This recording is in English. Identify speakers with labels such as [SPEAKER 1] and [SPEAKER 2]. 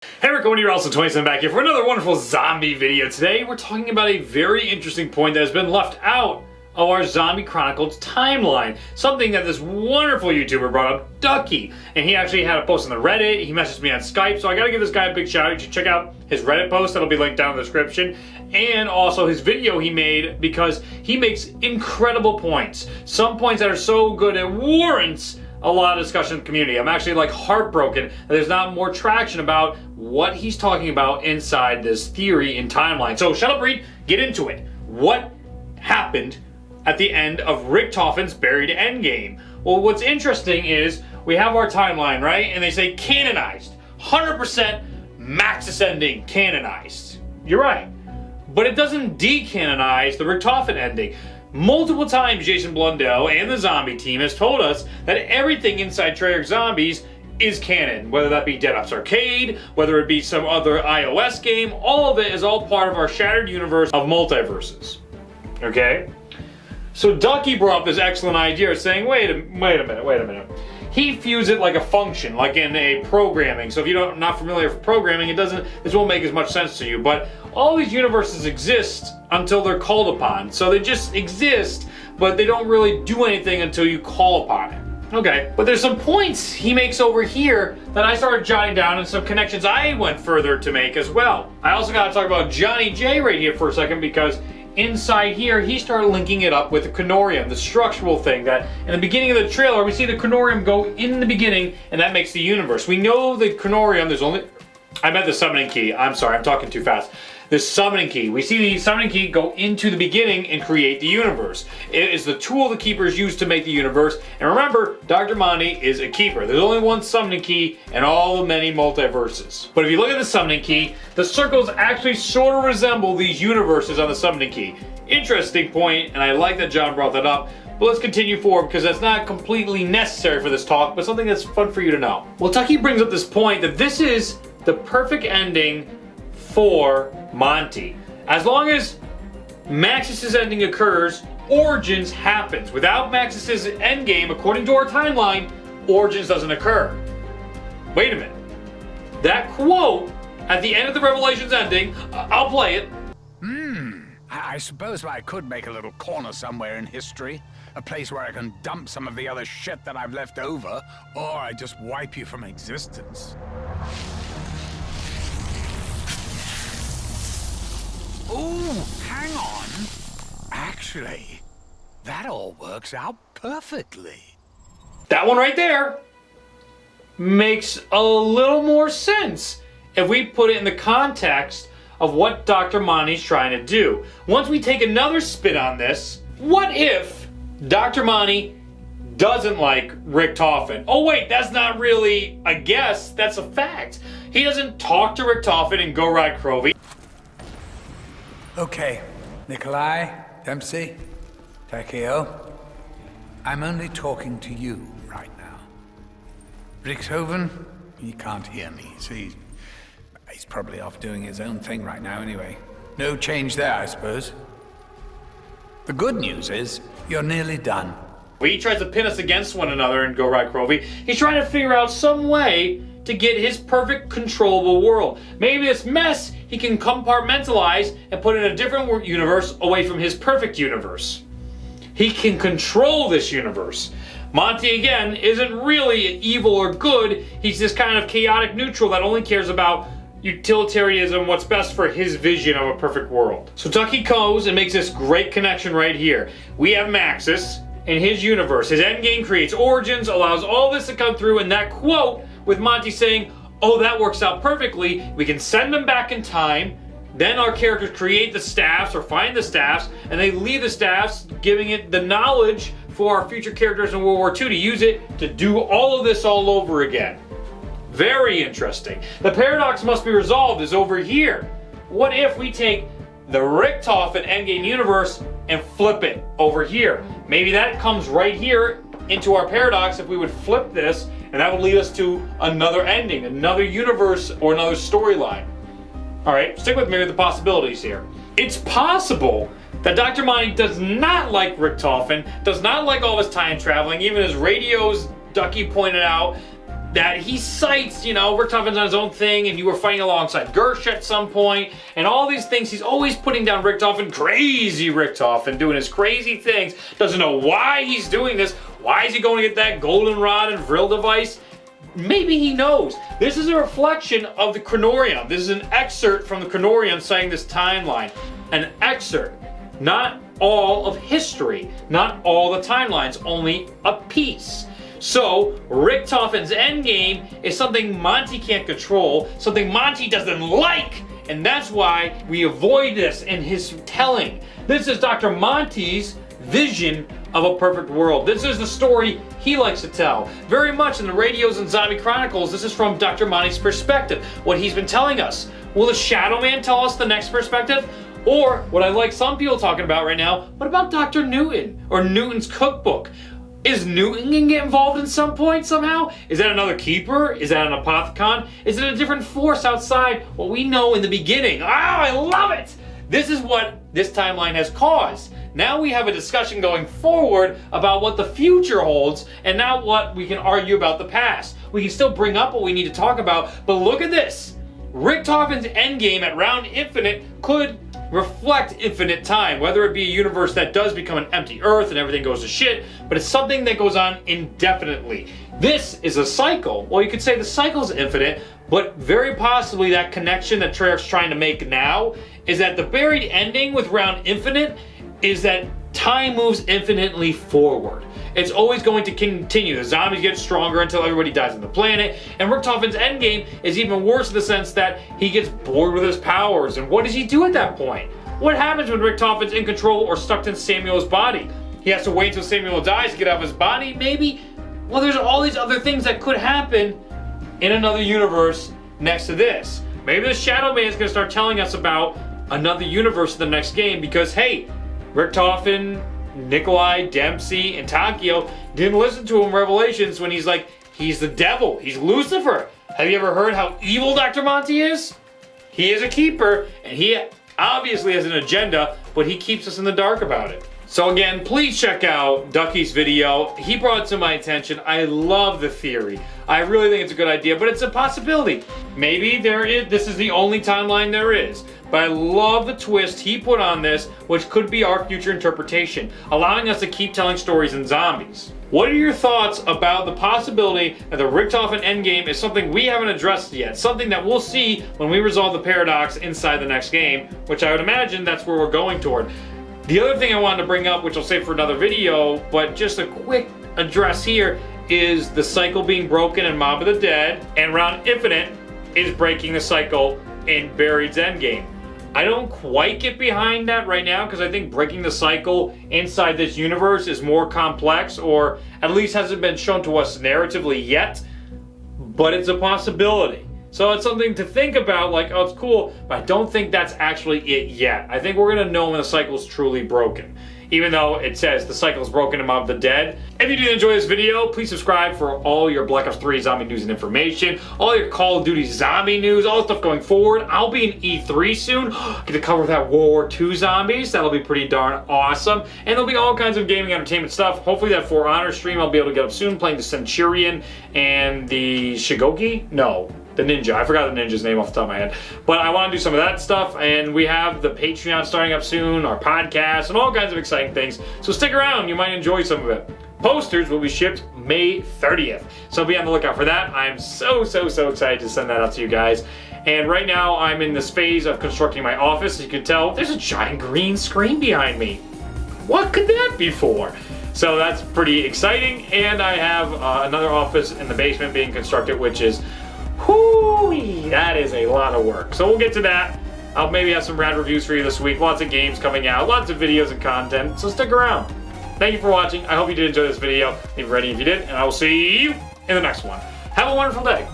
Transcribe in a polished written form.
[SPEAKER 1] Hey everyone, you're also 27 back here for another wonderful zombie video. Today we're talking about a very interesting point that has been left out of our Zombie Chronicles timeline. Something that this wonderful YouTuber brought up, Ducky. And he actually had a post on the Reddit, he messaged me on Skype, so I gotta give this guy a big shout out. You should check out his Reddit post, that'll be linked down in the description. And also his video he made, because he makes incredible points. Some points that are so good it warrants a lot of discussion in the community. I'm actually like heartbroken that there's not more traction about what he's talking about inside this theory and timeline. So shut up, Reed, get into it. What happened at the end of Richtofen's Buried Endgame? Well, what's interesting is we have our timeline, right? And they say canonized. 100% Maxis ending canonized. You're right. But it doesn't decanonize the Richtofen ending. Multiple times Jason Blundell and the zombie team has told us that everything inside Treyarch Zombies is canon, whether that be Dead Ops Arcade, whether it be some other iOS game, all of it is all part of our shattered universe of multiverses. Okay? So Ducky brought up this excellent idea saying, wait a minute. He views it like a function, like in a programming. So if you're not familiar with programming, this won't make as much sense to you. But all these universes exist until they're called upon. So they just exist, but they don't really do anything until you call upon it. Okay, but there's some points he makes over here that I started jotting down and some connections I went further to make as well. I also got to talk about Johnny J right here for a second, because inside here, he started linking it up with the Canorium, the structural thing that in the beginning of the trailer, we see the Canorium go in the beginning, and that makes the universe. We know the Canorium, I meant the summoning key. I'm sorry, I'm talking too fast. The summoning key. We see the summoning key go into the beginning and create the universe. It is the tool the keepers use to make the universe. And remember, Dr. Monty is a keeper. There's only one summoning key in all the many multiverses. But if you look at the summoning key, the circles actually sort of resemble these universes on the summoning key. Interesting point, and I like that John brought that up. But let's continue forward, because that's not completely necessary for this talk, but something that's fun for you to know. Well, Tucky brings up this point that this is the perfect ending for Monty. As long as Maxis' ending occurs, Origins happens. Without Maxis' endgame, according to our timeline, Origins doesn't occur. Wait a minute. That quote at the end of the Revelations ending, I'll play it.
[SPEAKER 2] I suppose I could make a little corner somewhere in history. A place where I can dump some of the other shit that I've left over, or I just wipe you from existence. Oh, hang on. Actually, that all works out perfectly.
[SPEAKER 1] That one right there makes a little more sense if we put it in the context of what Dr. Monty's trying to do. Once we take another spin on this, what if Dr. Monty doesn't like Richtofen? Oh wait, that's not really a guess, that's a fact. He doesn't talk to Richtofen and go ride Crovey.
[SPEAKER 3] Okay, Nikolai, Dempsey, Takeo, I'm only talking to you right now. Richtofen, he can't hear me, so he's probably off doing his own thing right now anyway. No change there, I suppose. The good news is, you're nearly done.
[SPEAKER 1] He tries to pin us against one another and go ride Crovey. He's trying to figure out some way to get his perfect controllable world. Maybe this mess he can compartmentalize and put in a different universe away from his perfect universe. He can control this universe. Monty, again, isn't really evil or good. He's this kind of chaotic neutral that only cares about utilitarianism, what's best for his vision of a perfect world. So Ducky goes and makes this great connection right here. We have Maxis in his universe. His endgame creates Origins, allows all this to come through, and that quote with Monty saying, oh, that works out perfectly. We can send them back in time. Then our characters create the staffs or find the staffs, and they leave the staffs, giving it the knowledge for our future characters in World War II to use it to do all of this all over again. Very interesting. The paradox must be resolved is over here. What if we take the Richtofen Endgame universe and flip it over here? Maybe that comes right here into our paradox if we would flip this, and that would lead us to another ending, another universe, or another storyline. Alright, stick with me with the possibilities here. It's possible that Dr. Monty does not like Richtofen, does not like all this time traveling, even his radios, Ducky pointed out, that he cites, Richtofen's on his own thing, and you were fighting alongside Gersh at some point, and all these things. He's always putting down Richtofen, crazy Richtofen, doing his crazy things. Doesn't know why he's doing this. Why is he going to get that goldenrod and Vril device? Maybe he knows. This is a reflection of the Chronorium. This is an excerpt from the Chronorium citing this timeline. An excerpt, not all of history, not all the timelines, only a piece. So, Richtofen's endgame is something Monty can't control, something Monty doesn't like, and that's why we avoid this in his telling. This is Dr. Monty's vision of a perfect world. This is the story he likes to tell. Very much in the Radios and Zombie Chronicles, this is from Dr. Monty's perspective, what he's been telling us. Will the Shadow Man tell us the next perspective? Or, what I like some people talking about right now, what about Dr. Newton, or Newton's cookbook? Is Newton gonna get involved in some point somehow? Is that another keeper? Is that an apothecon? Is it a different force outside what we know in the beginning? I love it! This is what this timeline has caused. Now we have a discussion going forward about what the future holds and not what we can argue about the past. We can still bring up what we need to talk about, but look at this. Richtofen's endgame at Round Infinite could reflect infinite time, whether it be a universe that does become an empty Earth and everything goes to shit, but it's something that goes on indefinitely. This is a cycle. Well, you could say the cycle's infinite, but very possibly that connection that Treyarch's trying to make now is that the buried ending with Round Infinite is that time moves infinitely forward. It's always going to continue. The zombies get stronger until everybody dies on the planet. And Richtofen's endgame is even worse in the sense that he gets bored with his powers. And what does he do at that point? What happens when Richtofen's in control or stuck in Samuel's body? He has to wait until Samuel dies to get out of his body? Maybe? Well, there's all these other things that could happen in another universe next to this. Maybe the Shadow Man is going to start telling us about another universe in the next game because, hey, Richtofen, Nikolai, Dempsey, and Takio didn't listen to him in Revelations when he's like, he's the devil, he's Lucifer. Have you ever heard how evil Dr. Monty is? He is a keeper, and he obviously has an agenda, but he keeps us in the dark about it. So again, please check out Ducky's video. He brought it to my attention. I love the theory. I really think it's a good idea, but it's a possibility. Maybe this is the only timeline there is. But I love the twist he put on this, which could be our future interpretation, allowing us to keep telling stories in zombies. What are your thoughts about the possibility that the Richtofen endgame is something we haven't addressed yet? Something that we'll see when we resolve the paradox inside the next game, which I would imagine that's where we're going toward. The other thing I wanted to bring up, which I'll save for another video, but just a quick address here, is the cycle being broken in Mob of the Dead, and Round Infinite is breaking the cycle in Buried's endgame. I don't quite get behind that right now because I think breaking the cycle inside this universe is more complex, or at least hasn't been shown to us narratively yet, but it's a possibility. So it's something to think about, like, oh, it's cool, but I don't think that's actually it yet. I think we're going to know when the cycle is truly broken, even though it says the cycle is broken in Mob of the Dead. If you did enjoy this video, please subscribe for all your Black Ops 3 zombie news and information, all your Call of Duty zombie news, all the stuff going forward. I'll be in E3 soon. Get to cover that World War II zombies. That'll be pretty darn awesome. And there'll be all kinds of gaming entertainment stuff. Hopefully that For Honor stream I'll be able to get up soon, playing the Centurion and the Shigoki? No. The ninja. I forgot the ninja's name off the top of my head. But I want to do some of that stuff, and we have the Patreon starting up soon, our podcast, and all kinds of exciting things. So stick around, you might enjoy some of it. Posters will be shipped May 30th, so be on the lookout for that. I'm so excited to send that out to you guys. And right now, I'm in this phase of constructing my office. As you can tell, there's a giant green screen behind me. What could that be for? So that's pretty exciting, and I have another office in the basement being constructed, which is whoo, that is a lot of work. So we'll get to that. I'll maybe have some rad reviews for you this week. Lots of games coming out, lots of videos and content. So stick around. Thank you for watching. I hope you did enjoy this video. Leave a rating if you did, and I will see you in the next one. Have a wonderful day.